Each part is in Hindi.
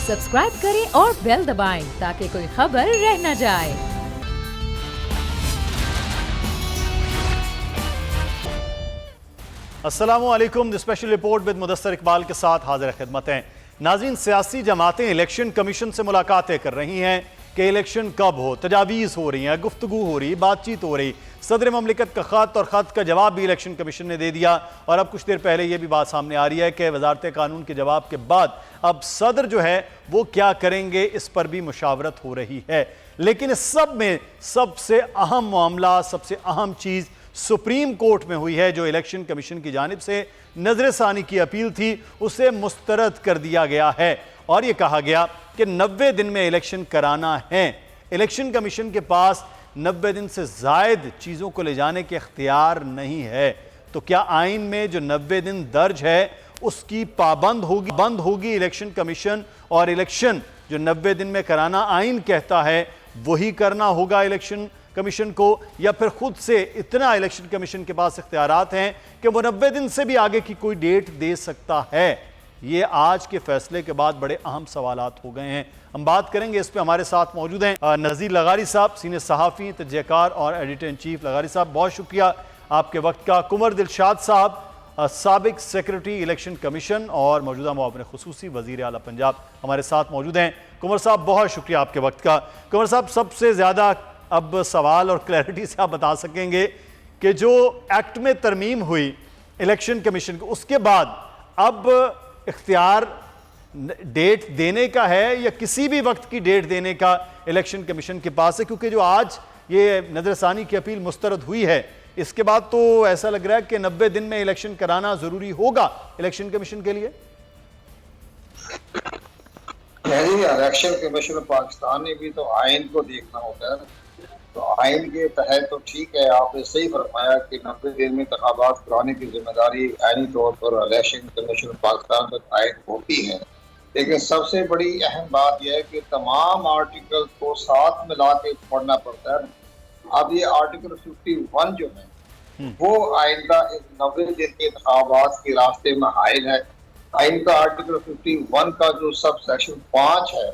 सब्सक्राइब करें और बेल दबाएं ताकि कोई खबर रह न जाए। अस्सलामुअलैकुम। Special report with Mudassar Iqbal के साथ हाजिर खिदमत हैं। नाज़रीन, सियासी जमातें इलेक्शन कमीशन से मुलाकातें कर रही हैं कि इलेक्शन कब हो, तजावीज़ हो रही हैं, गुफ्तगू हो रही, बातचीत हो रही। सदर ममलिकत का ख़त और ख़त का जवाब भी इलेक्शन कमीशन ने दे दिया और अब कुछ देर पहले ये भी बात सामने आ रही है कि वजारत कानून के जवाब के बाद अब सदर जो है वो क्या करेंगे, इस पर भी मुशावरत हो रही है। लेकिन इस सब में सबसे अहम मामला, सबसे अहम चीज़ सुप्रीम कोर्ट में हुई है। जो इलेक्शन कमीशन की जानिब से नजरसानी की अपील थी उसे मुस्तरद कर दिया गया है और यह कहा गया कि 90 दिन में इलेक्शन कराना है। इलेक्शन कमीशन के पास 90 दिन से जायद चीज़ों को ले जाने के इख्तियार नहीं है। तो क्या आइन में जो 90 दिन दर्ज है उसकी बंद होगी इलेक्शन कमीशन, और इलेक्शन जो 90 दिन में कराना आइन कहता है वही करना होगा इलेक्शन कमीशन को, या फिर खुद से इतना इलेक्शन कमीशन के पास इख्तियारात हैं कि वो 90 दिन से भी आगे की कोई डेट दे सकता है। ये आज के फैसले के बाद बड़े अहम सवालात हो गए हैं। हम बात करेंगे इस पे। हमारे साथ मौजूद हैं नज़ीर लगारी साहब, सीनियर सहाफ़ी, तजज़ियाकार और एडिटर इन चीफ। लगारी साहब, बहुत शुक्रिया आपके वक्त का। कुंवर दिलशाद साहब, साबिक सेक्रेटरी इलेक्शन कमीशन और मौजूदा मुआविन खुसूसी वज़ीर आला पंजाब, हमारे साथ मौजूद हैं। कुंवर साहब, बहुत शुक्रिया आपके वक्त का। कुंवर साहब, सबसे ज़्यादा अब सवाल और क्लैरिटी से आप बता सकेंगे कि जो एक्ट में तरमीम हुई इलेक्शन कमीशन को, उसके बाद अब इख्तियार डेट देने का है या किसी भी वक्त की डेट देने का इलेक्शन कमीशन के पास है? क्योंकि जो आज ये नजरसानी की अपील मुस्तरद हुई है, इसके बाद तो ऐसा लग रहा है कि 90 दिन में इलेक्शन कराना जरूरी होगा इलेक्शन कमीशन के लिए। इलेक्शन कमीशन पाकिस्तान ने भी तो आइन को देखना होता है। तो आइन के तहत तो ठीक है, आपने सही फरमाया कि 90 दिन में इंतखाबात कराने की जिम्मेदारी आइनी तौर पर इलेक्शन कमीशन पाकिस्तान तक आयद होती है। लेकिन सबसे बड़ी अहम बात यह है कि तमाम आर्टिकल को साथ मिला के पढ़ना पड़ता है। अब ये आर्टिकल 51 जो है वो आइंदा 90 दिन के इंतखाबात के रास्ते में हायल है। आइन का आर्टिकल 51 का जो सब सेक्शन 5 है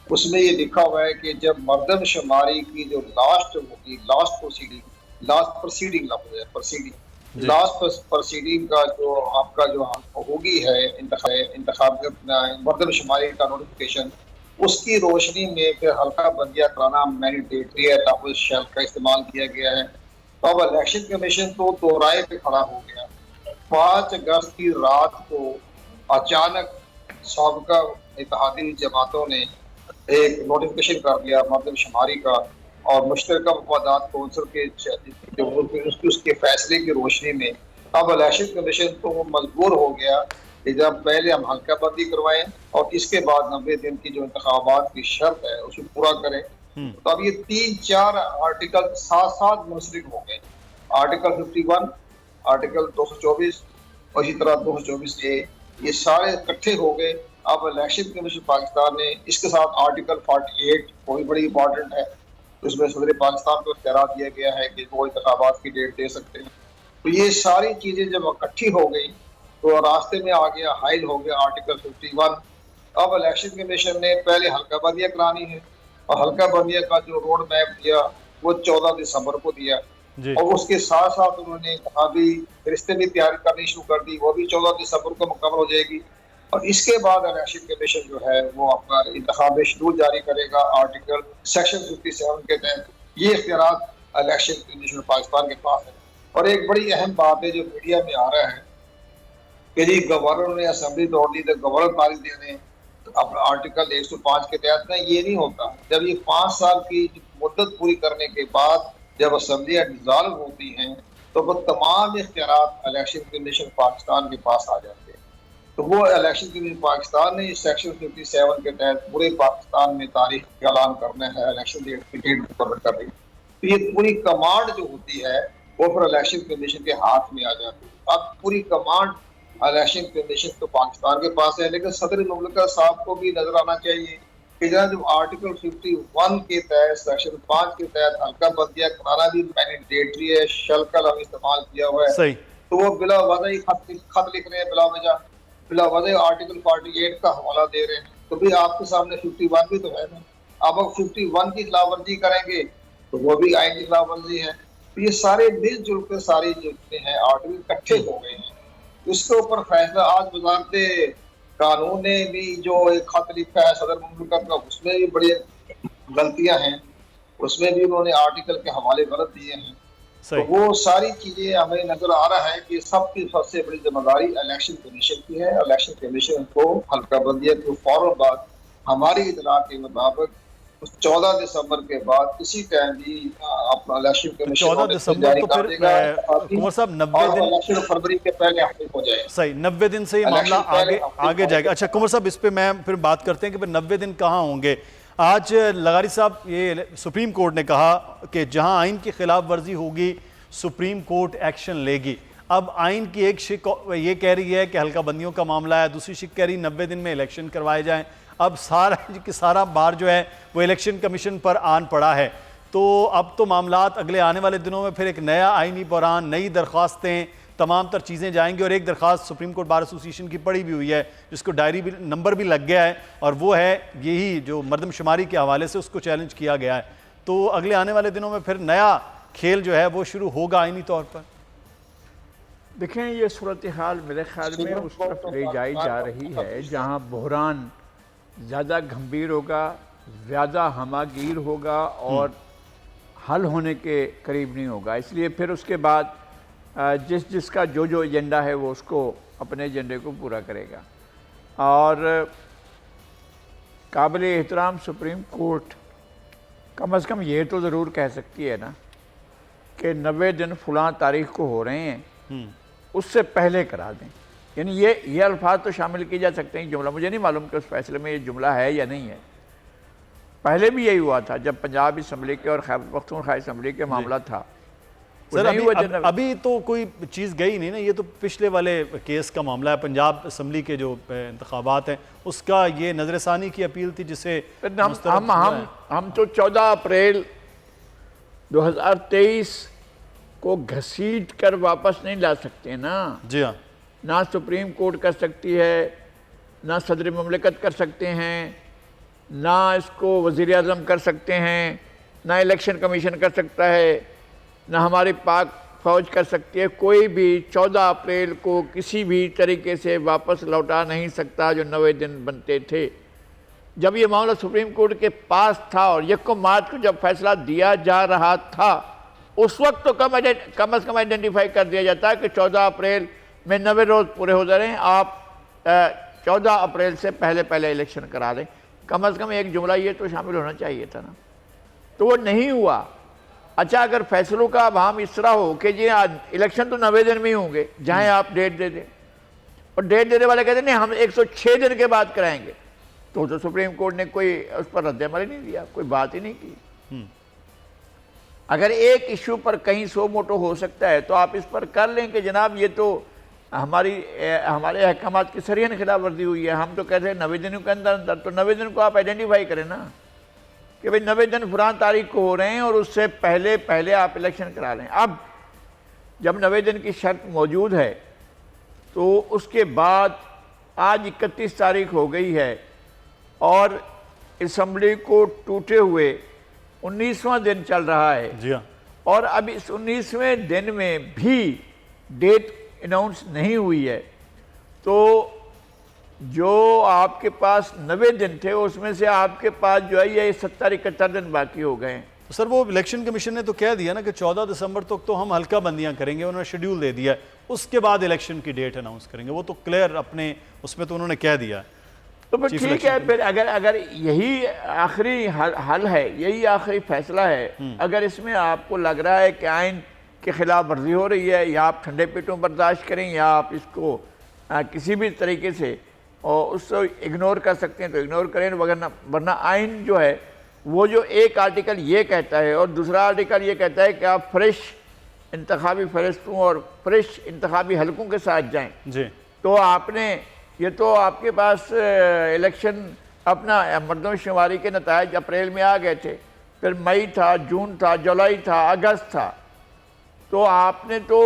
उसमें ये लिखा हुआ है कि जब मर्दमशुमारी की जो लास्ट होगी, लास्ट प्रोसीडिंग का जो आपका जो होगी है इंतखाब मर्दमशुमारी का नोटिफिकेशन, उसकी रोशनी में फिर हल्का बंदिया कराना मैंडेटरी है, लफ्ज़ शैल का इस्तेमाल किया गया है। तो अब इलेक्शन कमीशन तो दो राय पे खड़ा हो गया। 5 अगस्त की रात को अचानक साबिका इत्तेहादी जमातों ने एक नोटिफिकेशन कर दिया मर्दमशुमारी का, और मुश्तरका मफादात कौंसिल के उसके फैसले की रोशनी में अब इलेक्शन कमीशन तो मजबूर हो गया कि जब पहले हम हल्का बंदी करवाएं और इसके बाद 90 दिन की जो इंतखाबात की शर्त है उसे पूरा करें। तो अब ये 3-4 आर्टिकल साथ साथ मुंसलिक हो गए। आर्टिकल 51, आर्टिकल 224 और इसी तरह 224A, ये सारे इकट्ठे हो गए। अब इलेक्शन कमीशन पाकिस्तान ने इसके साथ आर्टिकल 48 वो भी बड़ी इंपॉर्टेंट है, उसमें सदर पाकिस्तान को इख्तियार दिया गया है कि वो इंतखाबात की डेट दे सकते हैं। तो ये सारी चीज़ें जब इकट्ठी हो गई तो रास्ते में आ गया, हाइल हो गया आर्टिकल 51। अब इलेक्शन कमीशन ने पहले हल्का बंदियाँ करानी है और हल्का बंदियाँ का जो रोड मैप दिया वो 14 दिसंबर को दिया, और उसके साथ साथ उन्होंने इंतखाबी रिश्ते भी तैयार करनी शुरू कर दी, वो भी 14 दिसंबर को मुकम्मल हो जाएगी। और इसके बाद इलेक्शन कमीशन जो है वो अपना इंतखाबी शेड्यूल जारी करेगा आर्टिकल सेक्शन 57 के तहत। ये इख्तियार इलेक्शन कमीशन पाकिस्तान के पास है। और एक बड़ी अहम बात है जो मीडिया में आ रहा है कि जी गवर्नर ने असेंबली तोड़ दी तो गवर्नर तारीख दे दें अपना आर्टिकल 105 के तहत। नहीं, ये नहीं होता। जब ये 5 साल की मुद्दत पूरी करने के बाद जब असेंबलियाँ डिसॉल्व होती हैं तो वो तमाम इख्तियारात इलेक्शन कमीशन पाकिस्तान के पास आ जाते हैं। तो वो इलेक्शन कमीशन पाकिस्तान ने सेक्शन 57 के तहत पूरे पाकिस्तान में तारीख का ऐलान करना है, इलेक्शन डेट की डेट मुकर्रर कर रही है। तो ये पूरी कमांड जो होती है वो फिर इलेक्शन कमीशन के हाथ में आ जाती है। अब पूरी कमांड इलेक्शन कमीशन तो पाकिस्तान के पास है, लेकिन सदर मुमलिकत साहब को भी नजर आना चाहिए कि जो आर्टिकल 51 के तहत सेक्शन 5 के तहत हल्का बंदियाँ कराना भी मैंडेटरी है, शल का लफ्ज़ इस्तेमाल किया हुआ है। तो वो बिला वजह ही खत लिख रहे हैं, बिला वजह आर्टिकल 48 का हवाला दे रहे हैं। तो भी आपके सामने 51 भी तो है ना। अब 51 की खिलाफ वर्जी करेंगे तो वो भी आइन की खिलाफ वर्जी है। तो ये सारे मिलजुल के सारी जितने हैं आर्टिकल इकट्ठे हो गए हैं, इसके ऊपर फैसला आज वजारत कानून ने भी जो एक खत लिखा है सदर मुमलिकत का, उसमें भी बड़ी गलतियां हैं, उसमें भी उन्होंने आर्टिकल के हवाले गलत दिए हैं। तो वो सारी चीजें हमें नजर आ रहा है कि सबकी सबसे बड़ी जिम्मेदारी इलेक्शन कमीशन की है। इलेक्शन कमीशन को हल्का बंदिया के फौरन बाद हमारी इतला के मुताबिक 14 दिसंबर के बाद किसी टाइम भी अपना इलेक्शन कमीशन 14 दिसंबर तो फिर कुंवर साहब 90 दिन इलेक्शन फरवरी के पहले हफ्ते हो जाए। सही 90 दिन से ये मामला आगे जाएगा। अच्छा कुंवर साहब, इस पे मैं फिर बात करते हैं कि फिर 90 दिन कहाँ होंगे। आज लगारी साहब, ये सुप्रीम कोर्ट ने कहा कि जहां आइन की खिलाफ वर्जी होगी सुप्रीम कोर्ट एक्शन लेगी। अब आइन की एक शिक ये कह रही है कि हल्का बंदियों का मामला है, दूसरी शिक कह रही 90 दिन में इलेक्शन करवाए जाएं। अब सारा बार जो है वो इलेक्शन कमीशन पर आन पड़ा है। तो अब तो मामलात अगले आने वाले दिनों में फिर एक नया आइनी बहरान, नई दरख्वास्तें, तमाम तर चीज़ें जाएंगी। और एक दरख्वास्त सुप्रीम कोर्ट बार एसोसिएशन की पड़ी भी हुई है, जिसको डायरी भी नंबर भी लग गया है, और वो है यही जो मर्दमशुमारी के हवाले से उसको चैलेंज किया गया है। तो अगले आने वाले दिनों में फिर नया खेल जो है वो शुरू होगा आइनी तौर पर। देखें, ये सूरत हाल मेरे ख्याल में उस तरफ ले जाई जा रही है जहाँ बहरान ज़्यादा गंभीर होगा, ज़्यादा हमागीर होगा और हल होने के करीब नहीं होगा। इसलिए फिर उसके बाद जिसका जो एजेंडा है वो उसको अपने एजेंडे को पूरा करेगा। और काबिल एहतराम सुप्रीम कोर्ट कम से कम ये तो ज़रूर कह सकती है ना कि 90 दिन फ़लाँ तारीख को हो रहे हैं, उससे पहले करा दें। यानी ये अल्फाज तो शामिल किए जा सकते हैं। जुमला मुझे नहीं मालूम कि उस फैसले में ये जुमला है या नहीं है। पहले भी यही हुआ था जब पंजाब असम्बली के और खैबर पख्तूनख्वा असम्बली के मामला था। सर अभी तो कोई चीज़ गई नहीं ना, ये तो पिछले वाले केस का मामला है। पंजाब असम्बली के जो इंतखाबात हैं उसका ये नजरसानी की अपील थी, जिसे हम तो 14 अप्रैल 2023 को घसीट कर वापस नहीं ला सकते ना। जी हाँ, ना सुप्रीम कोर्ट कर सकती है, ना सदर मुमलिकत कर सकते हैं, ना इसको वज़ीर आज़म कर सकते हैं, ना इलेक्शन कमीशन कर सकता है, ना हमारी पाक फ़ौज कर सकती है। कोई भी 14 अप्रैल को किसी भी तरीके से वापस लौटा नहीं सकता जो 90 दिन बनते थे। जब ये मामला सुप्रीम कोर्ट के पास था और 1 मार्च को जब फैसला दिया जा रहा था, उस वक्त तो कम अज़ कम आइडेंटिफाई कर दिया जाता है कि 14 अप्रैल में 90 रोज़ पूरे हो जा रहे हैं, आप 14 अप्रैल से पहले इलेक्शन करा दें। कम अज़ कम एक जुमला ये तो शामिल होना चाहिए था ना, तो वो नहीं हुआ। अच्छा, अगर फैसलों का अब इस तरह हो कि जी इलेक्शन तो 90 दिन में ही होंगे, जहाँ आप डेट दे दें, और डेट देने वाले कहते नहीं हम 106 दिन के बाद कराएंगे, तो सुप्रीम कोर्ट ने कोई उस पर रद्द-ए-अमल नहीं दिया, कोई बात ही नहीं की। अगर एक इशू पर कहीं सो मोटो हो सकता है तो आप इस पर कर लें कि जनाब ये तो हमारे अहकामात की सरियन खिलाफ वर्जी हुई है। हम तो कहते हैं 90 दिनों के अंदर, तो 90 दिन को आप आइडेंटिफाई करें ना कि भाई 90 दिन फलां तारीख को हो रहे हैं और उससे पहले आप इलेक्शन करा लें। अब जब 90 दिन की शर्त मौजूद है तो उसके बाद आज 31 तारीख हो गई है और असम्बली को टूटे हुए 19वां दिन चल रहा है। जी हाँ, और अब इस 19वें दिन में भी डेट अनाउंस नहीं हुई है, तो जो आपके पास 90 दिन थे उसमें से आपके पास जो है ये 70-71 दिन बाकी हो गए हैं। तो सर वो इलेक्शन कमीशन ने तो कह दिया ना कि 14 दिसंबर तक तो हम हल्का बंदियां करेंगे, उन्होंने शेड्यूल दे दिया है, उसके बाद इलेक्शन की डेट अनाउंस करेंगे। वो तो क्लियर अपने उसमें तो उन्होंने कह दिया है। तो फिर ठीक है, फिर अगर यही आखिरी हल है, यही आखिरी फैसला है, अगर इसमें आपको लग रहा है कि आइन के खिलाफ वर्जी हो रही है, या आप ठंडे पेटों बर्दाश्त करें या आप इसको किसी भी तरीके से और उसको इग्नोर कर सकते हैं तो इग्नोर करें, वरना आइन जो है वो जो एक आर्टिकल ये कहता है और दूसरा आर्टिकल ये कहता है कि आप फ्रेश इंतखाबी फहरिस्तों और फ्रेश इंतखाबी हलकों के साथ जाएँ जी। तो आपने ये तो आपके पास इलेक्शन अपना मर्दमशुमारी के नतायज अप्रैल में आ गए थे, फिर मई था, जून था, जुलाई था, अगस्त था, तो आपने तो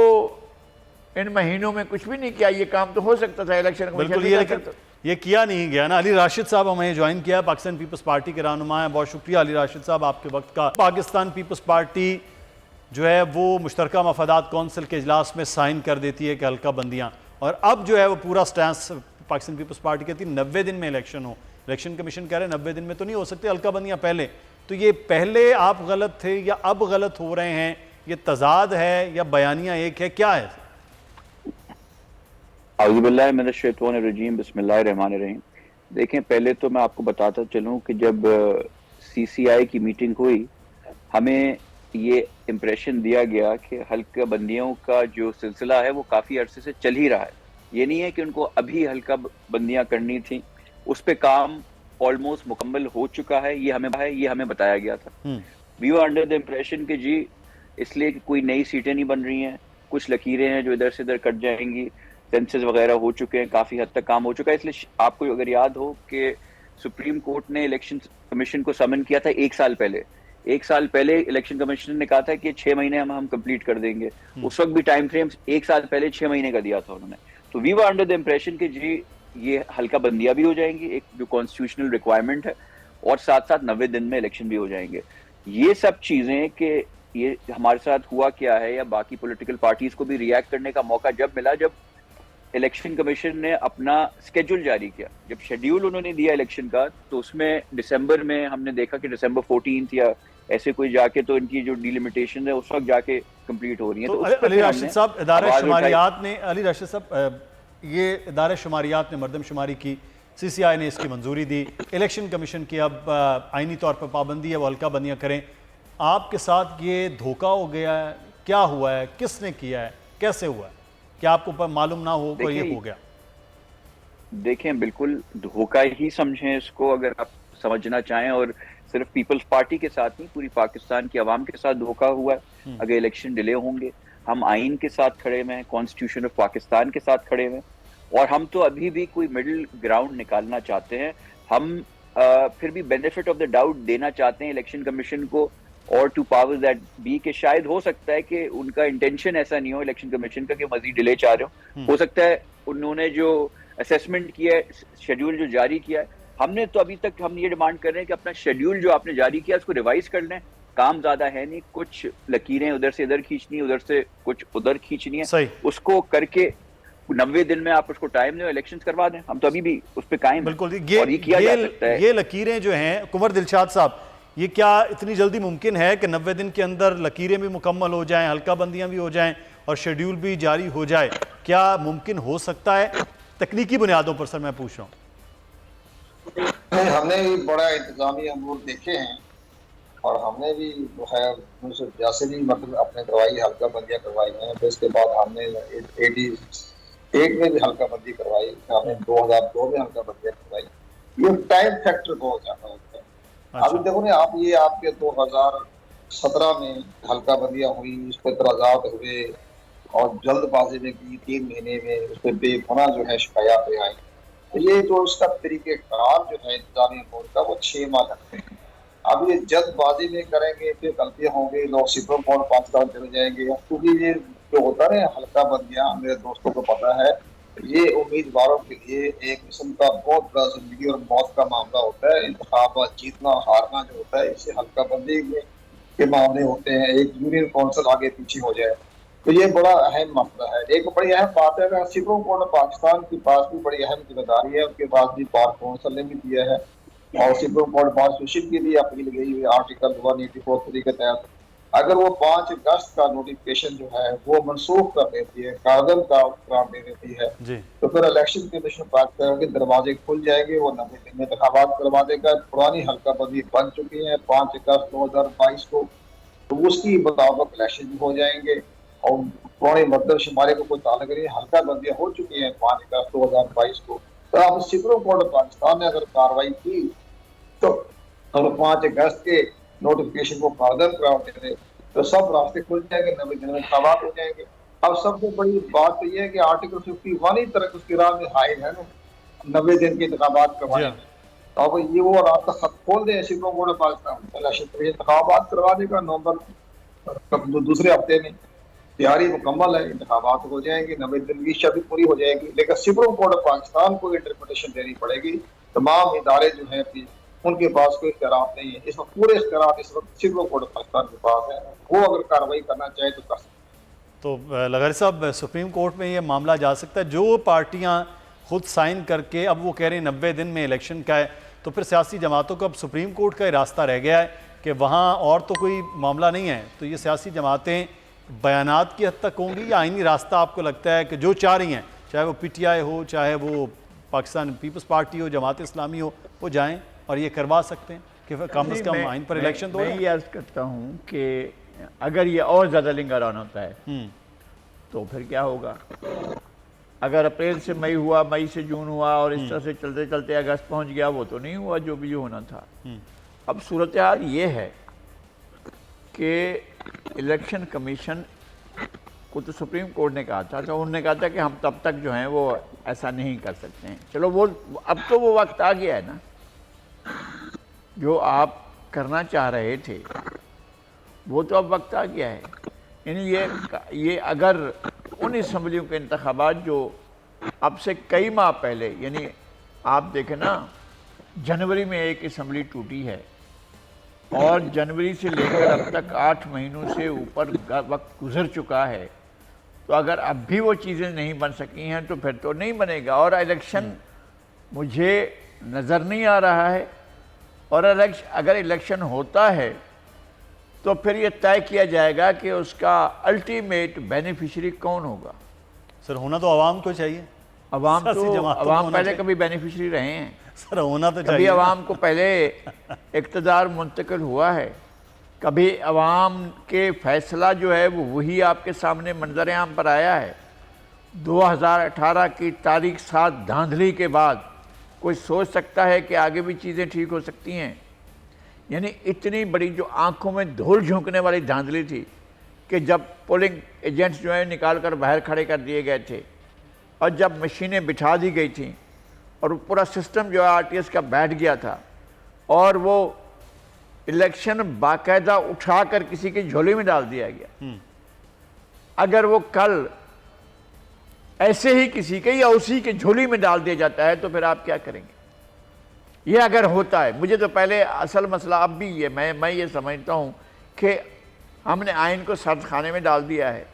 इन महीनों में कुछ भी नहीं किया। ये काम तो हो सकता था इलेक्शन कमीशन ये किया नहीं गया ना। अली राशिद साहब हमें ज्वाइन किया, पाकिस्तान पीपल्स पार्टी के रहनुमा हैं। बहुत शुक्रिया अली राशिद साहब आपके वक्त का। पाकिस्तान पीपल्स पार्टी जो है वो मुश्तरका मफादात कौंसिल के इजलास में साइन कर देती है कि हल्का बंदियाँ, और अब जो है वो पूरा स्टैंस पाकिस्तान पीपल्स पार्टी कहती है 90 दिन में इलेक्शन हो। इलेक्शन कमीशन कह रहे हैं 90 दिन में तो नहीं हो सकती, हल्का बंदियाँ पहले। तो ये पहले आप गलत थे या अब गलत हो रहे हैं? ये तजाद है या बयानियाँ एक है, क्या है? औज़ुबिल्लाहिमिनश्शैतानिर्रजीम, बिस्मिल्लाहिर्रहमानिर्रहीम। देखें, पहले तो मैं आपको बताता चलूं कि जब CCI की मीटिंग हुई, हमें ये इम्प्रेशन दिया गया कि हल्का बंदियों का जो सिलसिला है वो काफ़ी अरसे से चल ही रहा है। ये नहीं है कि उनको अभी हल्का बंदियां करनी थी, उस पे काम ऑलमोस्ट मुकम्मल हो चुका है, ये हमें बताया गया था। We were under the impression कि जी इसलिए कि कोई नई सीटें नहीं बन रही हैं, कुछ लकीरें हैं जो इधर से इधर कट जाएंगी, सेंसस वगैरह हो चुके हैं, काफ़ी हद तक काम हो चुका है। इसलिए आपको अगर याद हो कि सुप्रीम कोर्ट ने इलेक्शन कमीशन को समन किया था 1 साल पहले। 1 साल पहले इलेक्शन कमीशन ने कहा था कि 6 महीने हम कंप्लीट कर देंगे। उस वक्त भी टाइम फ्रेम 1 साल पहले 6 महीने का दिया था उन्होंने। तो we were under the impression कि जी ये हल्का बंदियां भी हो जाएंगी, एक जो कॉन्स्टिट्यूशनल रिक्वायरमेंट है, और साथ साथ 90 दिन में इलेक्शन भी हो जाएंगे। ये सब चीजें कि ये हमारे साथ हुआ क्या है, या बाकी पॉलिटिकल पार्टीज को भी रिएक्ट करने का मौका जब मिला, जब इलेक्शन कमीशन ने अपना स्केड्यूल जारी किया। जब शेड्यूल उन्होंने दिया इलेक्शन का, तो उसमें दिसंबर में हमने देखा कि दिसंबर 14 या ऐसे कोई जाके तो इनकी जो डिलिमिटेशन है उस वक्त जाके कंप्लीट हो रही है। तो अली राशिद साहब, इदारे शुमारियात ने, अली राशिद साहब ये इदारे शुमारियात ने मरदमशुमारी की, CCI ने इसकी मंजूरी दी, इलेक्शन कमीशन की अब आइनी तौर पर पाबंदी है वो हल्का बंदियाँ करें। आपके साथ ये धोखा हो गया है, क्या हुआ है, किसने किया है, कैसे हुआ है? क्या आपको मालूम ना हो को ये हो गया? देखें, बिल्कुल धोखा ही समझें इसको, अगर आप समझना चाहें। और सिर्फ पीपल्स पार्टी के साथ नहीं, पूरी पाकिस्तान की आवाम के साथ धोखा हुआ है। अगर इलेक्शन डिले होंगे, हम आइन के साथ खड़े हुए हैं, कॉन्स्टिट्यूशन ऑफ पाकिस्तान के साथ खड़े हुए हैं, और हम तो अभी भी कोई मिडिल ग्राउंड निकालना चाहते हैं। हम फिर भी बेनिफिट ऑफ द डाउट देना चाहते हैं इलेक्शन कमीशन को, और टू पावर्स दैट बी, के शायद हो सकता है कि उनका इंटेंशन ऐसा नहीं हो इलेक्शन कमीशन का कि मजीद डिले चाह रहे हो सकता है उन्होंने जो असेसमेंट किया है, शेड्यूल जो जारी किया है, हमने तो अभी तक हम ये डिमांड कर रहे हैं कि अपना शेड्यूल जो आपने जारी किया उसको रिवाइज कर लें। काम ज्यादा है नहीं, कुछ लकीरें उधर से इधर खींचनी, उधर से कुछ उधर खींचनी है, उसको करके 90 दिन में आप उसको टाइम दें, इलेक्शन करवा दें। हम तो अभी भी उस पर कायम। बिल्कुल, ये लकीरें जो हैं कुंवर दिलशाद साहब, ये क्या इतनी जल्दी मुमकिन है कि 90 दिन के अंदर लकीरें भी मुकम्मल हो जाएं, हल्का बंदियां भी हो जाएं और शेड्यूल भी जारी हो जाए? क्या मुमकिन हो सकता है? तकनीकी बुनियादों पर सर मैं पूछ रहा हूँ। हमने भी बड़ा इंतजामी अमूर देखे हैं, और हमने भी जो है 1982 भी मतलब अपने करवाई, हल्का बंदियां करवाई हैं। फिर इसके बाद हमने 88 में भी हल्का बंदी करवाई, हमने 2002 में हल्का बंदियां करवाई। ये टाइम फैक्टर बहुत ज्यादा होता है। अच्छा। अभी देखो ना आप, ये आपके 2017 में हल्का बंदियां हुई, उस पर तराजात हुए, और जल्दबाजी में की 3 महीने में उस पर बेगुनाह जो है शिकायतें आई। तो ये जो उसका तरीक़ेकार जो है इंतजामी अमूर का, वो 6 माह लगते हैं। अब ये जल्दबाजी में करेंगे, फिर गलतियां होंगी, लोग सुप्रीम कोर्ट पाकिस्तान चले जाएंगे। क्योंकि ये जो होता है हल्का बंदियां, मेरे दोस्तों को पता है, ये उम्मीदवारों के लिए एक किस्म का बहुत बड़ा जिंदगी और मौत का मामला होता है। इंतखाबात जीतना हारना जो होता है, इससे हल्का बंदी के मामले होते हैं, एक यूनियन काउंसिल आगे पीछे हो जाए, तो ये बड़ा अहम मसला है। एक बड़ी अहम बात है कि सुप्रीम कोर्ट पाकिस्तान के पास भी बड़ी अहम जिम्मेदारी है, उसके पास भी बार काउंसिल ने भी दिया है, और सुप्रीम कोर्ट बार एसोसिएशन की भी अपील गई हुई आर्टिकल 184 के तहत। अगर वो 5 अगस्त का नोटिफिकेशन जो है वो मनसूख कर देती है, कागज का करार दे देती है, तो फिर इलेक्शन कमीशन पाकिस्तान के दरवाजे खुल जाएंगे, वो 90 दिन में इंतखाबात करवा देगा। पुरानी हल्का बंदी बन चुकी है 5 अगस्त 2022 को, तो उसकी मुताबिक इलेक्शन भी हो जाएंगे, और पुरानी मरदमशुमारी को कोई ताल्लुक नहीं, हल्का बंदियां हो चुकी हैं 5 अगस्त 2022 को। तो अब सुप्रीम कोर्ट पाकिस्तान ने अगर कार्रवाई की, तो अब 5 अगस्त के नोटिफिकेशन को कागज करार दे दे, तो सब रास्ते खुल जाएंगे, 90 दिन में इंतखाबात हो जाएंगे। अब सबसे बड़ी बात तो ये है कि आर्टिकल 51 ही तरह उसकी राह में हाइल है ना, 90 दिन के इंतखाबात करवाने में। तो अब ये वो रास्ता खत खोल दे सुप्रीम कोर्ट पाकिस्तान, इंतखाबात करवा देगा नवंबर दूसरे हफ्ते में, तैयारी मुकम्मल है, इंतखाबात हो जाएंगे, 90 दिन की शर्त पूरी हो जाएगी, लेकिन सुप्रीम कोर्ट ऑफ पाकिस्तान को इंटरप्रिटेशन देनी पड़ेगी। तमाम इदारे जो हैं उनके पास कोई इख्तियारात नहीं है, इस वक्त पूरे इख्तियारात इस वक्त सुप्रीम कोर्ट ऑफ पाकिस्तान के पास है, वो अगर कार्रवाई करना चाहे तो कर सकते। तो लगर साहब, सुप्रीम कोर्ट में ये मामला जा सकता है? जो पार्टियां खुद साइन करके अब वो कह रहे हैं 90 दिन में इलेक्शन का है, तो फिर सियासी जमातों को अब सुप्रीम कोर्ट का ही रास्ता रह गया है कि वहाँ और तो कोई मामला नहीं है, तो ये सियासी जमातें बयानात की हद तक होंगी या आइनी रास्ता आपको लगता है कि जो चाह रही हैं, चाहे वो PTI हो, चाहे वो पाकिस्तान पीपल्स पार्टी हो, जमात इस्लामी हो, वो जाएँ और ये करवा सकते हैं कि कम से कम आइन पर इलेक्शन? तो मैं ये अर्ज करता हूँ कि अगर ये और ज़्यादा लिंगर ऑन होता है तो फिर क्या होगा? अगर अप्रैल से मई हुआ, मई से जून हुआ और इस तरह से चलते चलते अगस्त पहुंच गया, वो तो नहीं हुआ जो भी होना था। अब सूरत हाल ये है कि इलेक्शन कमीशन को तो सुप्रीम कोर्ट ने कहा था, तो उन्होंने कहा था कि हम तब तक जो हैं वो ऐसा नहीं कर सकते हैं। चलो वो अब तो वो वक्त आ गया है ना, जो आप करना चाह रहे थे वो तो अब वक्त आ गया है। यानी ये अगर उन असम्बलियों के इंतखाबात जो अब से कई माह पहले, यानी आप देखें ना, जनवरी में एक असम्बली टूटी है और जनवरी से लेकर अब तक 8 महीनों से ऊपर वक्त गुजर चुका है, तो अगर अब भी वो चीज़ें नहीं बन सकी हैं तो फिर तो नहीं बनेगा। और इलेक्शन मुझे नज़र नहीं आ रहा है, और अगर इलेक्शन होता है तो फिर ये तय किया जाएगा कि उसका अल्टीमेट बेनिफिशियरी कौन होगा। सर, होना तो आवाम को चाहिए। अवाम पहले कभी बेनिफिशियरी रहे हैं? सर, होना तो चाहिए। कभी अवाम को पहले इक़्तिदार मुंतकिल हुआ है? कभी अवाम के फैसला जो है वो वही आपके सामने मंजर आम पर आया है? 2018 की तारीख 7 धांधली के बाद कोई सोच सकता है कि आगे भी चीज़ें ठीक हो सकती हैं? यानी इतनी बड़ी जो आंखों में धूल झोंकने वाली धांधली थी कि जब पोलिंग एजेंट्स जो है निकाल कर बाहर खड़े कर दिए गए थे और जब मशीनें बिठा दी गई थी और पूरा सिस्टम जो है RTS का बैठ गया था और वो इलेक्शन बाकायदा उठाकर किसी की झोली में डाल दिया गया। अगर वो कल ऐसे ही किसी के या उसी के झोली में डाल दिया जाता है तो फिर आप क्या करेंगे? ये अगर होता है, मुझे तो पहले असल मसला अब भी ये मैं ये समझता हूँ कि हमने आइन को सर्द खाने में डाल दिया है,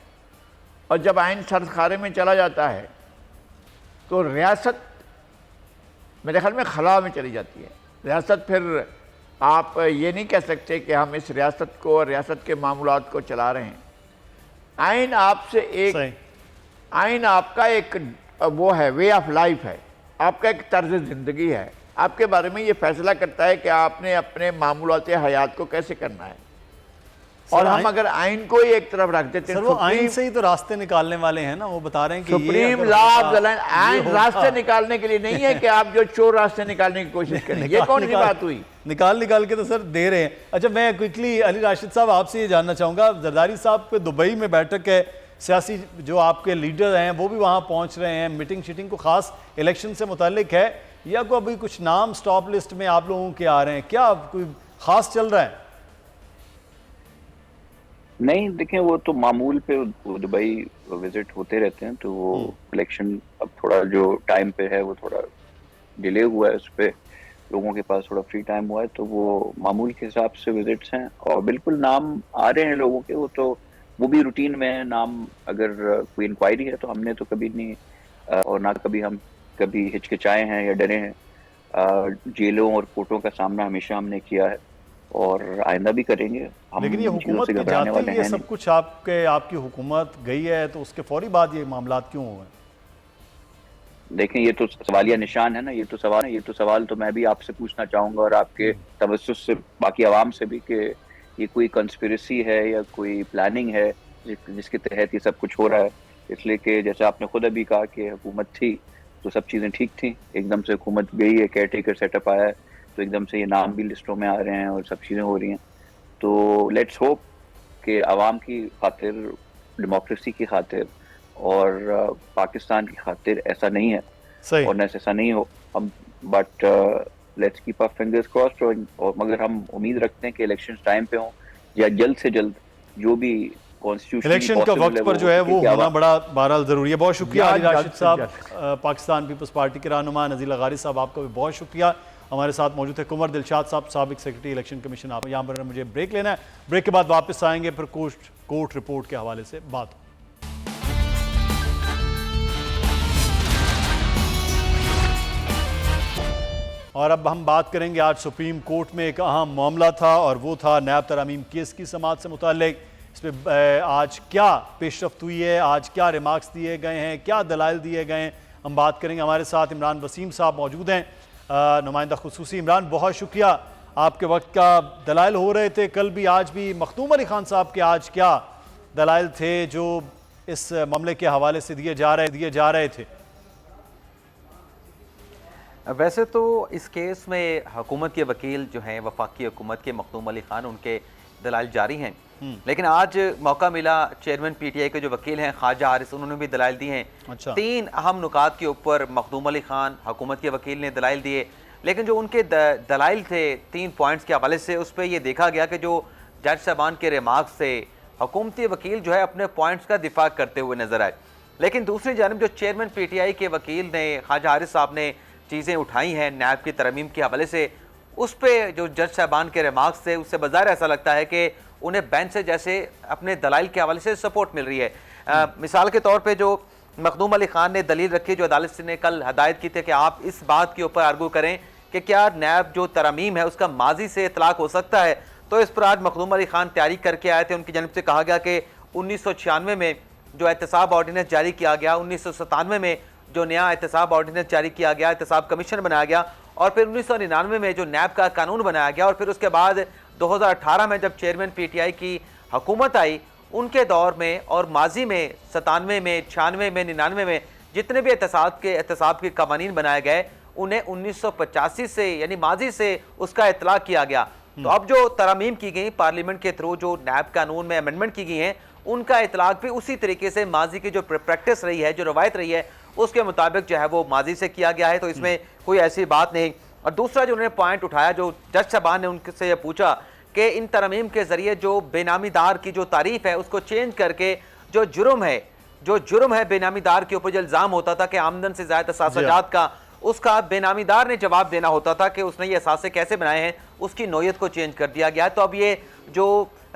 और जब आइन सर्द खाने में चला जाता है तो रियासत मेरे ख्याल में खला में चली जाती है। रियासत फिर आप ये नहीं कह सकते कि हम इस रियासत को और रियासत के मामूलात को चला रहे हैं। आइन आपसे एक आइन आपका एक वो है, वे ऑफ लाइफ है, आपका एक तर्ज ज़िंदगी है। आपके बारे में ये फैसला करता है कि आपने अपने मामूलात हयात को कैसे करना है। और हम अगर आइन को ही एक तरफ रख देते हैं, वो आइन से ही तो रास्ते निकालने वाले हैं ना, वो बता रहे हैं कि supreme law of the land, आइन रास्ते निकालने के लिए नहीं है कि आप जो चोर रास्ते निकालने की कोशिश करें। ये कौन सी बात हुई? निकाल के तो सर दे रहे हैं। अच्छा, मैं क्विकली अली राशिद साहब आपसे ये जानना चाहूँगा, जरदारी साहब पे दुबई में बैठक है, सियासी जो आपके लीडर हैं वो भी वहाँ पहुँच रहे हैं, मीटिंग शीटिंग को ख़ास इलेक्शन से मुतालिक है, या कोई अभी कुछ नाम स्टॉप लिस्ट में आप लोगों के आ रहे हैं? क्या कोई ख़ास चल रहा है? नहीं, देखें, वो तो मामूल पे दुबई विजिट होते रहते हैं, तो वो इलेक्शन अब थोड़ा जो टाइम पे है वो थोड़ा डिले हुआ है, उस पर लोगों के पास थोड़ा फ्री टाइम हुआ है, तो वो मामूल के हिसाब से विजिट्स हैं। और बिल्कुल नाम आ रहे हैं लोगों के, वो भी रूटीन में है। नाम अगर कोई इंक्वायरी है तो हमने तो कभी नहीं और ना कभी हम कभी हिचकिचाए हैं या डरे हैं। जेलों और कोर्टों का सामना हमेशा हमने किया है और आइंदा भी करेंगे। हम लेकिन ये हुकूमत के जाते ये सब कुछ आपकी हुकूमत गई है तो उसके फौरी बाद ये मामला क्यों हुए? देखें, ये तो सवालिया निशान है ना, ये तो सवाल तो मैं भी आपसे पूछना चाहूँगा और आपके तवज्जुह से बाकी आवाम से भी, कि ये कोई कंस्पिरेसी है या कोई प्लानिंग है जिसके तहत ये सब कुछ हो रहा है। इसलिए कि जैसे आपने खुद अभी कहा कि हुकूमत थी तो सब चीज़ें ठीक थी, एकदम से हुकूमत गई है, केयर टेकर सेटअप आया है, तो एकदम से ये नाम भी लिस्टों में आ रहे हैं और सब चीज़ें हो रही हैं। तो लेट्स होप कि आवाम की खातिर, डेमोक्रेसी की खातिर और पाकिस्तान की खातिर ऐसा नहीं है और ऐसा नहीं हो हम, but let's keep our fingers crossed. और मगर हम उम्मीद रखते हैं कि इलेक्शन टाइम पे हों या जल्द से जल्द जो भी कॉन्स्टिट्यूशन इलेक्शन का वक्त पर जो है वो होना बड़ा बहरहाल ज़रूरी है। बहुत शुक्रिया अली राशिद साहब, पाकिस्तान पीपल्स पार्टी के रहनुमा। नज़ीर लगारी साहब आपका भी बहुत शुक्रिया, हमारे साथ मौजूद है। कुंवर दिलशाद साहब, साबिक सेक्रेटरी इलेक्शन कमीशन। आप यहाँ पर मुझे ब्रेक लेना है, ब्रेक के बाद वापस आएंगे, फिर कोर्ट रिपोर्ट के हवाले से बात। और अब हम बात करेंगे, आज सुप्रीम कोर्ट में एक अहम मामला था और वो था नैब तरमीम केस की समाअत से मुताल्लिक। इस पर आज क्या पेशरफ्त हुई है, आज क्या रिमार्क्स दिए गए हैं, क्या दलाइल दिए गए हैं, हम बात करेंगे। हमारे साथ इमरान वसीम साहब मौजूद हैं, नुमाइंदा खुसूसी। इमरान, बहुत शुक्रिया, आपके वक्त का दलाइल हो रहे थे कल भी आज भी। मखदूम अली खान साहब के आज क्या दलाइल थे जो इस मामले के हवाले से दिए जा रहे थे? वैसे तो इस केस में हुकूमत के वकील जो हैं वफाकी हुकूमत के मखदूम अली खान, उनके दलाइल जारी हैं। लेकिन आज मौका मिला, चेयरमैन पीटीआई के जो वकील हैं ख्वाजा हारिस, उन्होंने भी दलाइल दिए हैं। अच्छा। 3 अहम नुकात के ऊपर मखदूम अली खान, हुकूमत के वकील ने दलाइल दिए। लेकिन जो उनके दलाइल थे 3 पॉइंट्स के हवाले से, उस पर यह देखा गया कि जो जज साहबान के रिमार्क्स से हुकूमती वकील जो है अपने पॉइंट्स का दिफा करते हुए नजर आए। लेकिन दूसरी जानब जो चेयरमैन पीटीआई के वकील ने, ख्वाजा हारिस साहब ने चीज़ें उठाई हैं नैब की तरमीम के हवाले से, उस पर जो जज साहबान के रिमार्क्स थे उससे बाज़ाहिर ऐसा लगता है कि उन्हें बेंच से जैसे अपने दलाइल के हवाले से सपोर्ट मिल रही है। मिसाल के तौर पे जो मखदूम अली खान ने दलील रखी, जो अदालत ने कल हदायत की थी कि आप इस बात के ऊपर आर्गू करें कि क्या नैब जो तरमीम है उसका माजी से इतलाक हो सकता है, तो इस पर आज मखदूम अली खान तैयारी करके आए थे। उनकी जानब से कहा गया कि 1996 में जो एहतसाब ऑर्डिनेंस जारी किया गया, 1997 में जो नया एहतसाब ऑर्डिनेंस जारी किया गया, एहतसाब कमीशन बनाया गया, और फिर 1999 में जो नैब का कानून बनाया गया, और फिर उसके बाद 2018 में जब चेयरमैन पीटीआई की हुकूमत आई, उनके दौर में और माजी में 97 में, 96 में, 99 में जितने भी एहतसाब के कवानीन बनाए गए, उन्हें 1985 से यानी माजी से उसका इतलाक किया गया। तो अब जो तरमीम की गई पार्लियामेंट के थ्रू, जो नैब कानून में अमेंडमेंट की गई हैं, उनका इतलाक भी उसी तरीके से माजी की जो प्रैक्टिस रही है, जो रवायत रही है, उसके मुताबिक जो है वो माजी से किया गया है। तो इसमें कोई ऐसी बात नहीं। और दूसरा जो उन्होंने पॉइंट उठाया, जो जज साहबान ने उनसे ये पूछा कि इन तरमीम के जरिए जो बेनामीदार की जो तारीफ है उसको चेंज करके जो जुर्म है बेनामीदार के ऊपर जो इल्ज़ाम होता था कि आमदन से ज़्यादा असासाजात का, उसका बेनामीदार ने जवाब देना होता था कि उसने ये असासे कैसे बनाए हैं, उसकी नौयत को चेंज कर दिया गया है। तो अब ये जो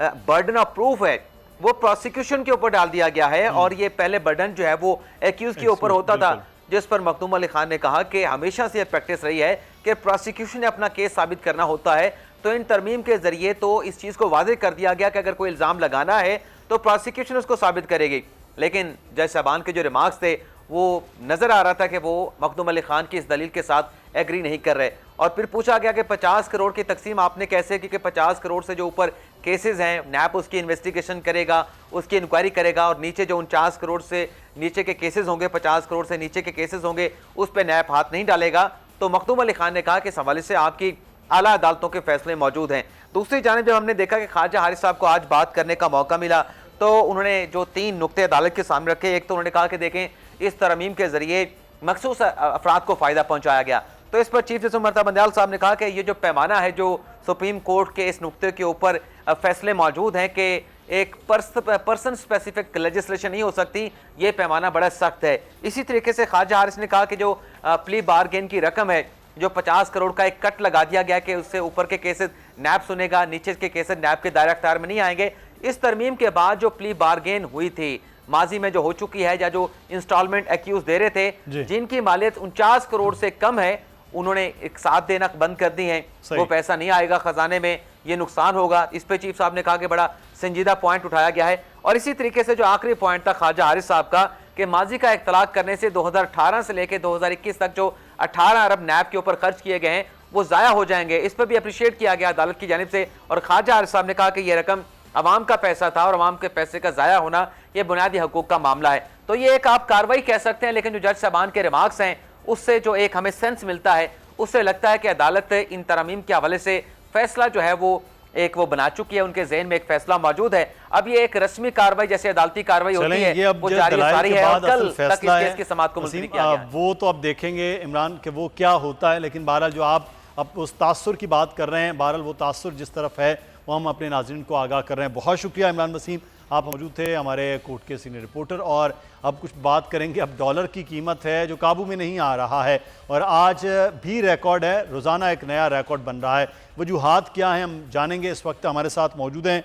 बर्डन ऑफ प्रूफ है वो प्रोसिक्यूशन के ऊपर डाल दिया गया है, और ये पहले बर्डन जो है वो एक्यूज के ऊपर होता था, जिस पर मखदूम अली खान ने कहा कि हमेशा से ये प्रैक्टिस रही है कि प्रोसिक्यूशन ने अपना केस साबित करना होता है। तो इन तरमीम के जरिए तो इस चीज़ को वाज़ेह कर दिया गया कि अगर कोई इल्ज़ाम लगाना है तो प्रोसिक्यूशन उसको साबित करेगी। लेकिन जज साहबान के जो रिमार्क्स थे वो नज़र आ रहा था कि वो मखदूम अली खान की इस दलील के साथ एग्री नहीं कर रहे। और फिर पूछा गया कि 50 करोड़ की तकसीम आपने कैसे की, कि 50 करोड़ से जो ऊपर केसेस हैं नैब उसकी इन्वेस्टिगेशन करेगा, उसकी इंक्वायरी करेगा, और नीचे जो 49 करोड़ से नीचे के केसेस होंगे, 50 करोड़ से नीचे के केसेस होंगे, उस पर नैब हाथ नहीं डालेगा। तो मखदूम अली खान ने कहा कि इस हवाले से आपकी आला अदालतों के फैसले मौजूद हैं। दूसरी जानिब जब हमने देखा कि ख्वाजा हारिस साहब को आज बात करने का मौका मिला, तो उन्होंने जो 3 नुक्ते अदालत के सामने रखे, एक तो उन्होंने कहा कि देखें इस तरमीम के जरिए मखसूस अफराद को फ़ायदा पहुँचाया गया। तो इस पर चीफ जस्टिस उमर बंदयाल साहब ने कहा कि ये जो पैमाना है, जो सुप्रीम कोर्ट के इस नुक्ते के ऊपर फैसले मौजूद हैं कि एक पर्सन स्पेसिफिक लेजिस्लेशन नहीं हो सकती, ये पैमाना बड़ा सख्त है। इसी तरीके से ख्वाजा हारिस ने कहा कि जो प्ली बारगेन की रकम है, जो 50 करोड़ का एक कट लगा दिया गया कि उससे ऊपर के केसेस नैब सुनेगा, नीचे के केसेस नैब के दायरा अख्तियार में नहीं आएंगे। इस तरमीम के बाद जो प्ली बारगेन हुई थी माजी में जो हो चुकी है, या जो इंस्टॉलमेंट एक्यूज दे रहे थे जिनकी मालियत 49 करोड़ से कम है, उन्होंने एक साथ देना बंद कर दी है। वो पैसा नहीं आएगा खजाने में, ये नुकसान होगा। इस पे चीफ साहब ने कहा कि बड़ा संजीदा पॉइंट उठाया गया है। और इसी तरीके से जो आखिरी पॉइंट था ख्वाजा हारिस साहब का कि माजी का इख्तलाक करने से 2018 से लेकर 2021 तक जो 18 अरब नैब के ऊपर खर्च किए गए हैं वो ज़ाया हो जाएंगे। इस पर भी अप्रिशिएट किया गया अदालत की जानिब से। और ख्वाजा हारिस साहब ने कहा कि यह रकम अवाम का पैसा था और अवाम के पैसे का ज़ाया होना यह बुनियादी हकूक़ का मामला है। तो ये एक आप कार्रवाई कह सकते हैं। लेकिन जो जज साहबान के रिमार्क्स हैं उससे जो एक हमें सेंस मिलता है, उससे लगता है कि अदालत इन तरमीम के हवाले से फैसला जो है वो बना चुकी है, उनके ज़हन में एक फैसला मौजूद है। अब ये एक रस्मी कार्रवाई जैसे अदालती कार्रवाई होती है वो जारी है, और कल तक इस केस की समाअत को मुलतवी किया गया। वो तो अब देखेंगे इमरान कि वो क्या होता है। लेकिन बहरहाल जो आप अब उस तासुर की बात कर रहे हैं, बहरहाल वो तासुर जिस तरफ है वो हम अपने नाज़रीन को आगाह कर रहे हैं। बहुत शुक्रिया इमरान वसीम, आप मौजूद थे, हमारे कोर्ट के सीनियर रिपोर्टर। और अब कुछ बात करेंगे, अब डॉलर की कीमत है जो काबू में नहीं आ रहा है और आज भी रिकॉर्ड है, रोज़ाना एक नया रिकॉर्ड बन रहा है। वजूहात क्या हैं हम जानेंगे। इस वक्त हमारे साथ मौजूद हैं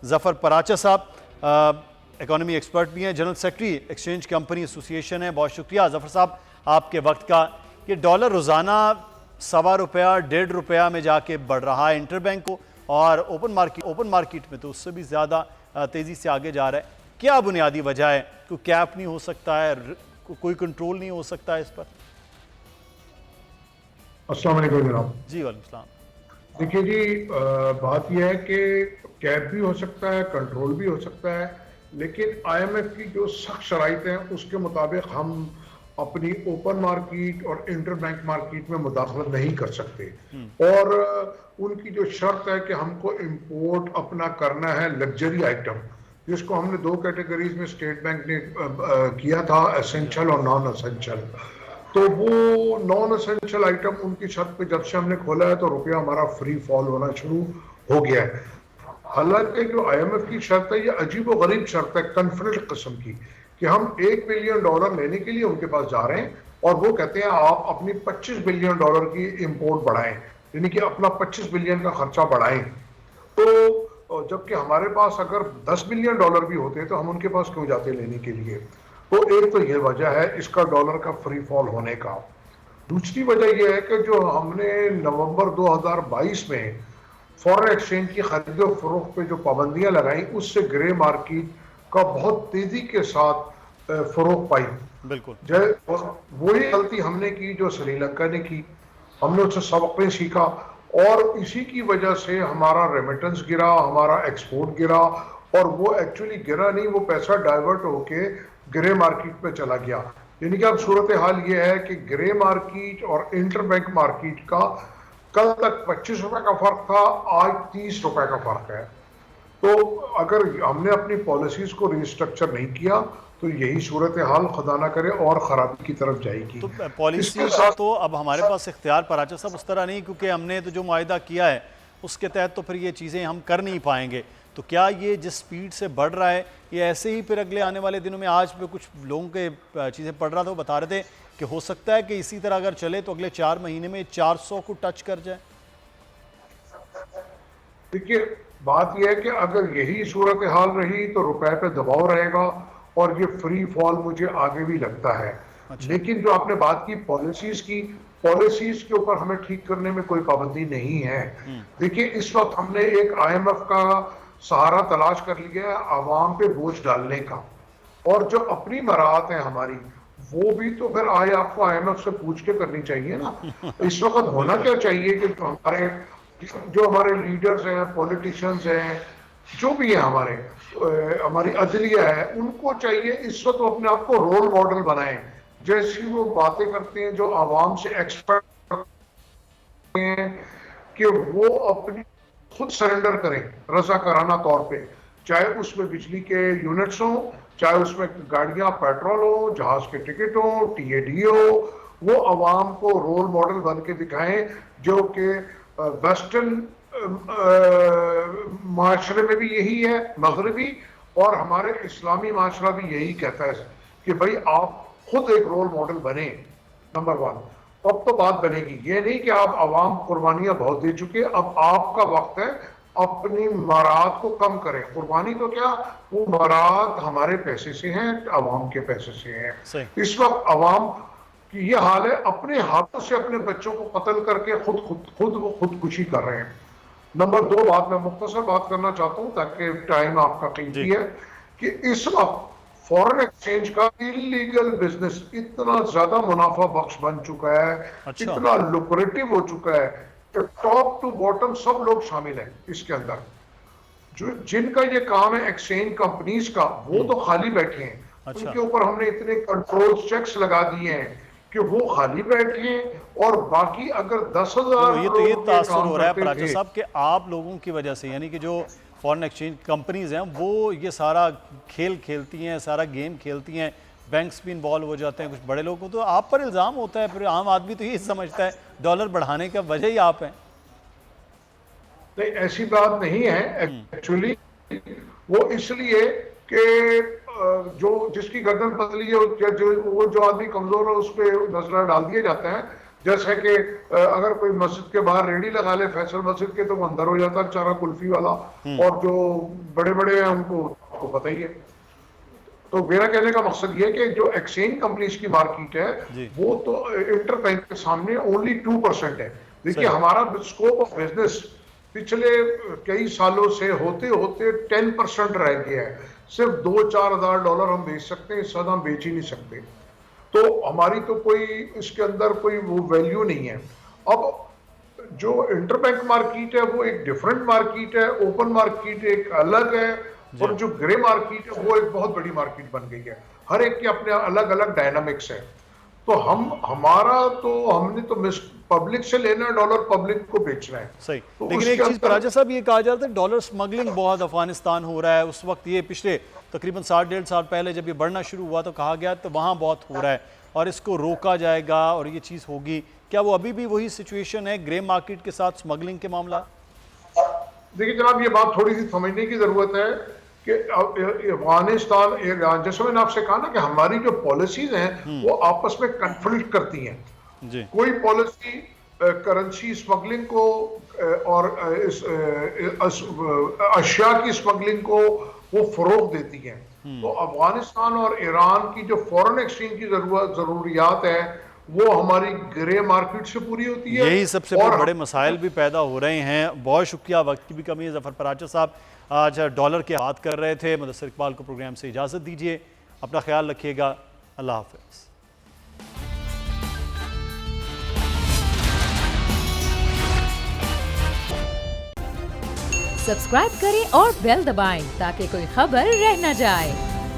ज़फ़र पराचा साहब, इकोनॉमी एक्सपर्ट भी हैं, general secretary exchange company association है। बहुत शुक्रिया ज़फ़र साहब आपके वक्त का। ये डॉलर रोज़ाना ₹1.25 ₹1.5 में जाके बढ़ रहा है इंटरबैंक को, और ओपन मार्केट में तो उससे भी ज़्यादा तेज़ी से आगे जा रहा है। क्या बुनियादी वजह है? कोई कैप नहीं हो सकता है, कोई कंट्रोल नहीं हो सकता है इस पर? अस्सलाम वालेकुम जनाब। जी वालेकुम सलाम। देखिए जी, बात यह है कि कैप भी हो सकता है, कंट्रोल भी हो सकता है, लेकिन IMF की जो सख्त शराइत हैं उसके मुताबिक हम अपनी ओपन मार्केट और इंटरबैंक मार्केट में मुदाखलत नहीं कर सकते। और उनकी जो शर्त है कि हमको इंपोर्ट अपना करना है लग्जरी आइटम, जिसको हमने 2 कैटेगरीज में स्टेट बैंक ने किया था, एसेंशियल और नॉन एसेंशियल। तो वो नॉन एसेंशियल आइटम उनकी शर्त पे जब से हमने खोला है तो रुपया हमारा फ्री फॉल होना शुरू हो गया है। हालांकि जो IMF की शर्त है ये अजीब व गरीब शर्त है, कॉन्फिडेंट किस्म की, कि हम $1 बिलियन लेने के लिए उनके पास जा रहे हैं और वो कहते हैं आप अपनी $25 बिलियन की इंपोर्ट बढ़ाएं, यानी कि अपना 25 बिलियन का खर्चा बढ़ाएं। तो जबकि हमारे पास अगर $10 बिलियन भी होते तो हम उनके पास क्यों जाते लेने के लिए? तो एक तो ये वजह है इसका डॉलर का फ्री फॉल होने का। दूसरी वजह यह है कि जो हमने नवंबर 2022 में फॉरेन एक्सचेंज की खरीदो फरोख्त पे जो पाबंदियां लगाई, उससे ग्रे मार्केट का बहुत तेजी के साथ फरोख पाई। बिल्कुल वही गलती हमने की जो श्रीलंका ने की, हमने उससे सबक नहीं सीखा और इसी की वजह से हमारा रेमिटेंस गिरा, हमारा एक्सपोर्ट गिरा। और वो एक्चुअली गिरा नहीं, वो पैसा डाइवर्ट होके ग्रे मार्केट में चला गया। यानी कि अब सूरत हाल ये है कि ग्रे मार्केट और इंटरबैंक मार्केट का कल तक ₹25 का फर्क था, आज ₹30 का फर्क है। तो अगर हमने अपनी पॉलिसीज को रिस्ट्रक्चर नहीं किया तो यही सूरत हाल खुदा ना करे और खराबी की तरफ जाएगी। तो पॉलिसी का तो अब हमारे पास इख्तियार पराचा साहब उस तरह नहीं, क्योंकि हमने तो जो मुआहिदा किया है उसके तहत तो फिर ये चीज़ें हम कर नहीं पाएंगे। तो क्या ये जिस स्पीड से बढ़ रहा है ये ऐसे ही फिर अगले आने वाले दिनों में, आज पे कुछ लोगों के चीज़ें पढ़ रहा था, वो बता रहे थे कि हो सकता है कि इसी तरह अगर चले तो अगले 4 महीने में 400 को टच कर जाए? देखिए बात यह है कि अगर यही सूरत हाल रही तो रुपए पे दबाव रहेगा और ये फ्री फॉल मुझे आगे भी लगता है। लेकिन जो आपने बात की पॉलिसीज की, पॉलिसीज के ऊपर हमें ठीक करने में कोई पाबंदी नहीं है। देखिए इस वक्त हमने एक IMF का सहारा तलाश कर लिया है आवाम पे बोझ डालने का, और जो अपनी मराहत है हमारी वो भी तो फिर आए आपको IMF से पूछ के करनी चाहिए ना। इस वक्त होना क्या चाहिए कि जो हमारे लीडर्स हैं, पॉलिटिशियंस हैं, जो भी है हमारी अदलिया है, उनको चाहिए इस वक्त अपने आप को रोल मॉडल बनाएं। जैसी वो बातें करते हैं जो आवाम से एक्सपेक्ट करते हैं कि वो अपनी खुद सरेंडर करें रज़ाकाराना तौर पे, चाहे उसमें बिजली के यूनिट्स हो, चाहे उसमें गाड़ियां पेट्रोल हो, जहाज के टिकट हो, TAD हो, वो आवाम को रोल मॉडल बन के दिखाएं। जो कि वेस्टर्न माशरे में भी यही है, मगरबी और हमारे इस्लामी माशरा भी यही कहता है कि भाई आप खुद एक रोल मॉडल बने, नंबर 1। अब तो बात बनेगी, ये नहीं कि आप आवाम कुर्बानियां बहुत दे चुके, अब आपका वक्त है अपनी मराद को कम करें। कुर्बानी तो क्या, वो मराद हमारे पैसे से हैं, आवाम के पैसे से हैं। इस वक्त आवाम की ये हाल है, अपने हाथों से अपने बच्चों को कत्ल करके खुदकुशी कर रहे हैं। नंबर 2 बात मैं मुख्तसर बात करना चाहता हूँ ताकि टाइम आपका कीमती है, कि इस वक्त फॉरेन एक्सचेंज का इलीगल बिजनेस इतना ज्यादा मुनाफा बख्श बन चुका है, इतना लुक्रेटिव हो चुका है कि टॉप टू बॉटम सब लोग शामिल हैं इसके अंदर। जो जिनका ये काम है एक्सचेंज कंपनीज का, वो तो खाली बैठे हैं। उनके ऊपर हमने इतने कंट्रोल चेक्स लगा दिए हैं कि वो खाली बैठे हैं, और बाकी अगर 10,000 तो ये तासुर हो रहा है पराचा साहब कि आप लोगों की वजह से, यानी कि जो फॉरेन एक्सचेंज कंपनीज हैं वो ये सारा खेल खेलती हैं, सारा गेम खेलती हैं, बैंक्स भी इन्वॉल्व हो जाते हैं, कुछ बड़े लोगों को, तो आप पर इल्ज़ाम होता है। फिर आम आदमी तो ये समझता है डॉलर बढ़ाने का वजह ही आप हैं। नहीं, ऐसी बात नहीं है। एक्चुअली वो इसलिए कि जो जिसकी गर्दन पतली है जो आदमी कमजोर है उस पर नजर डाल दिए जाते हैं। जैसे कि अगर कोई मस्जिद के बाहर रेडी लगा ले फैसल मस्जिद के, तो वो अंदर हो जाता है बेचारा कुल्फी वाला, और जो बड़े बड़े हैं उनको आपको पता ही है। तो मेरा कहने का मकसद ये है कि जो एक्सचेंज कंपनीज की मार्केट है वो तो इंटरबैंक के सामने ओनली 2% है। देखिए हमारा स्कोप ऑफ बिजनेस पिछले कई सालों से होते होते 10% रह गया है। सिर्फ $2-4 हम बेच सकते हैं, इससे हम बेच ही नहीं सकते। तो हमारी तो कोई इसके अंदर कोई वो वैल्यू नहीं है। अब जो इंटरबैंक मार्केट है वो एक डिफरेंट मार्केट है, ओपन मार्केट एक अलग है, और जो ग्रे मार्केट है वो एक बहुत बड़ी मार्केट बन गई है। हर एक के अपने अलग अलग डायनामिक्स है। तो हमने तो पब्लिक से लेना डॉलर, पब्लिक को बेचना है। सही। तो लेकिन एक चीज राजा साहब ये कहा जाता है डॉलर स्मगलिंग बहुत अफगानिस्तान हो रहा है। उस वक्त ये पिछले तकरीबन 60-1.5 साल पहले जब ये बढ़ना शुरू हुआ तो कहा गया तो वहाँ बहुत हो रहा है और इसको रोका जाएगा और ये चीज़ होगी। क्या वो अभी भी वही सिचुएशन है ग्रे मार्केट के साथ स्मगलिंग के मामला? देखिए जनाब, ये बात थोड़ी सी समझने की जरूरत है कि अफगानिस्तान, ईरान, जैसे मैंने आपसे कहा ना कि हमारी जो पॉलिसीज हैं वो आपस में कन्फ्लिक्ट करती हैं जी। कोई पॉलिसी करेंसी स्मगलिंग को और अशिया की स्मगलिंग को वो फरोग देती है। तो अफगानिस्तान और ईरान की जो फॉरेन एक्सचेंज की जरूरियात है वो हमारी ग्रे मार्केट से पूरी होती है। यही सबसे बड़े मसाइल भी पैदा हो रहे हैं। बहुत शुक्रिया, वक्त की भी कमी है। जफर पराचा साहब आज डॉलर की बात कर रहे थे। मुदस्सिर इकबाल को प्रोग्राम से इजाज़त दीजिए। अपना ख्याल रखिएगा। अल्लाह हाफ़िज़। सब्सक्राइब करें और बेल दबाएं ताकि कोई खबर रह न जाए।